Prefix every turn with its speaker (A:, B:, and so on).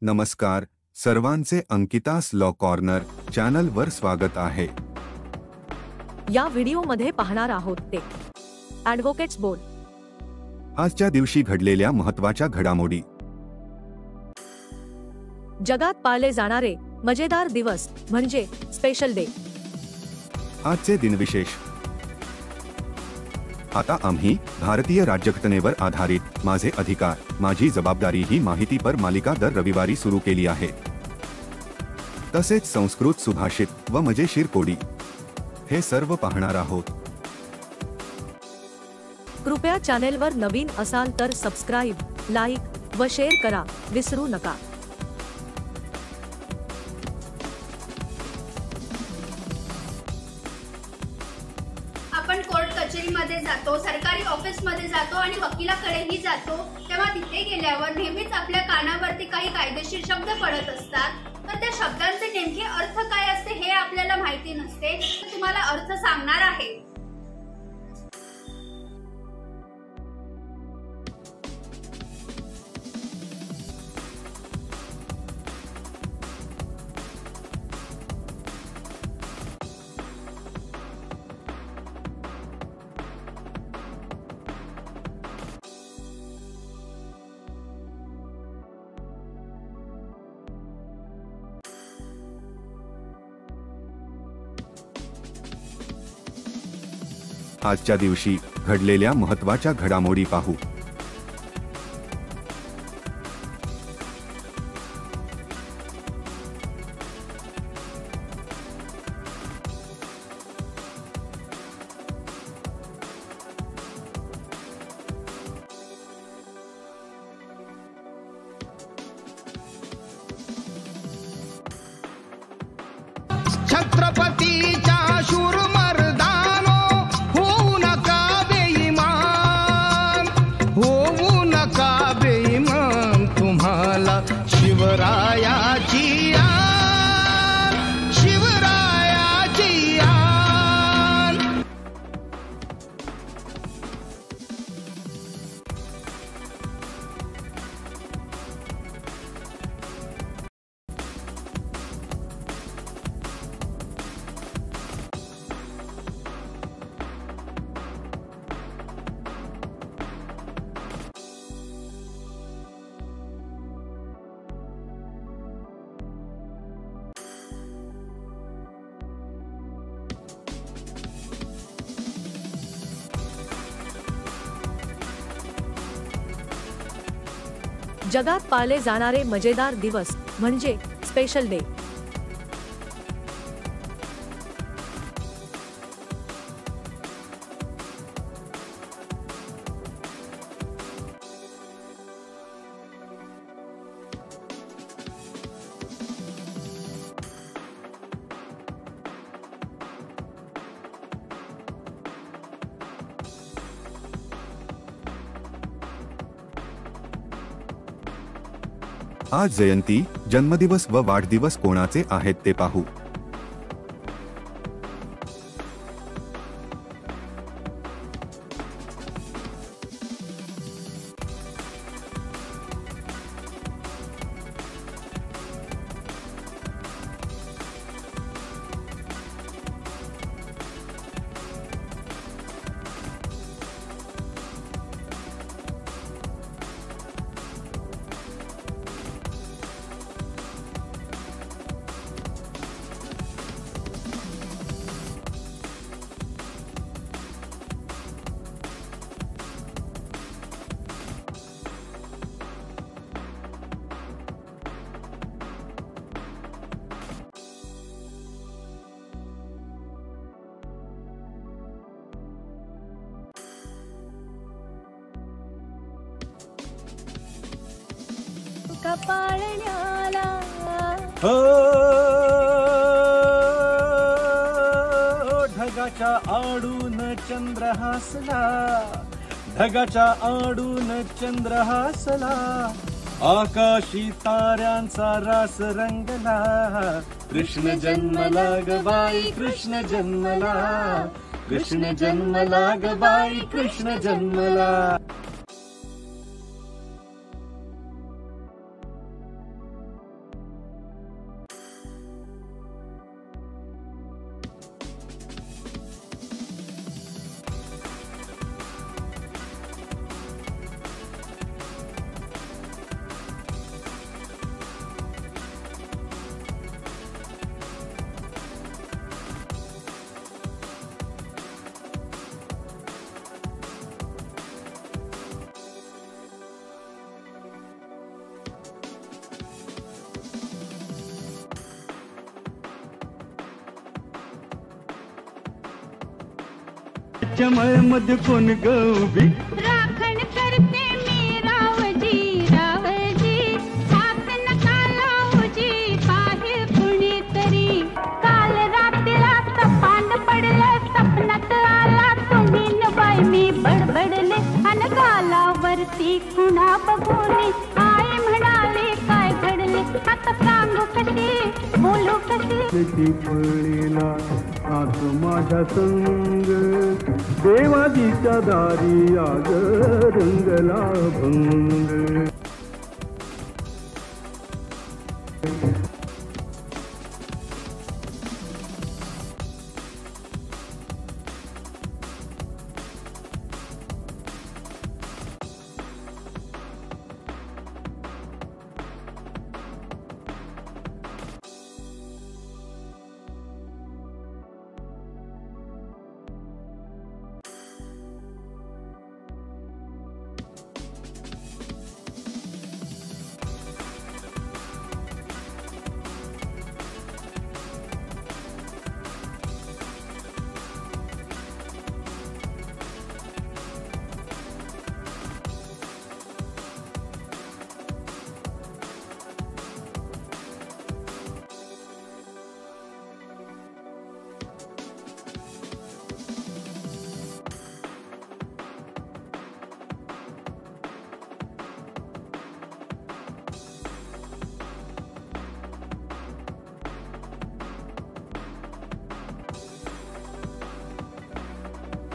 A: नमस्कार सर्वांचे अंकितास law corner channel वर स्वागत आहे।
B: या व्हिडिओमध्ये पाहणार आहोत ते ॲडव्होकेट्स बोल
A: आजच्या दिवशी घडलेल्या महत्त्वाच्या घडामोडी।
B: जगात पाळले जाणारे मजेदार दिवस म्हणजे स्पेशल डे।
A: आजचे दिनविशेष। आता आम्ही भारतीय राज्यघटनेवर आधारित माझे अधिकार माझी जबाबदारी ही माहितीपर मालिका दर रविवारी सुरू केली आहे। तसेच संस्कृत सुभाषित व मजेशीर कोडी हे सर्व पाहणार आहोत।
B: कृपया चॅनेलवर नवीन असाल तर सबस्क्राइब, लाईक व शेअर करा विसरू नका।
C: आपण कोर्ट कचेरीमध्ये जातो, सरकारी ऑफिसमध्ये जातो आणि वकिलाकडेही जातो, तेव्हा तिथे गेल्यावर नेहमीच आपल्या कानावरती काही कायदेशीर शब्द पडत असतात। तर त्या शब्दांचे नेमके अर्थ काय असते हे आपल्याला माहिती नसते। तुम्हाला अर्थ सांगणार आहे।
A: आजच्या दिवशी घडलेल्या महत्त्वाच्या घडामोडी पाहू।
D: छत्रपतीच्या शूर मर्दानो होऊ नका बेईमान तुम्हाला शिवरायाची आन शिवरायाची आन।
B: जगात पाळले जाणारे मजेदार दिवस म्हणजे स्पेशल डे।
A: आज जयंती, जन्मदिवस व वाढदिवस कोणाचे आहेत ते पाहू।
B: कपाळण्याला
E: ढगाच्या आडून चंद्र हसला, ढगाच्या आडून चंद्र हसला, आकाशी ताऱ्यांचा रास रंगला, कृष्ण जन्मला ग बाई कृष्ण जन्मला, कृष्ण जन्मला ग बाई कृष्ण जन्मला। माझ्या मायामध्ये कोण ग उभी?
F: राखण करते मी रावजी रावजी, हात नका लावजी पाहे कुणीतरी. काल रात्रीला सपान पडलं सपनात आला तुम्ही न बाई, मी बडबडले अन गालावरती खुणा बघून आई म्हणाले काय घडले, आता सांगू कशी बोलू कशी.
E: पळीला आज माझ्या संग देवाजीच्या दारी आग रंगला भंग.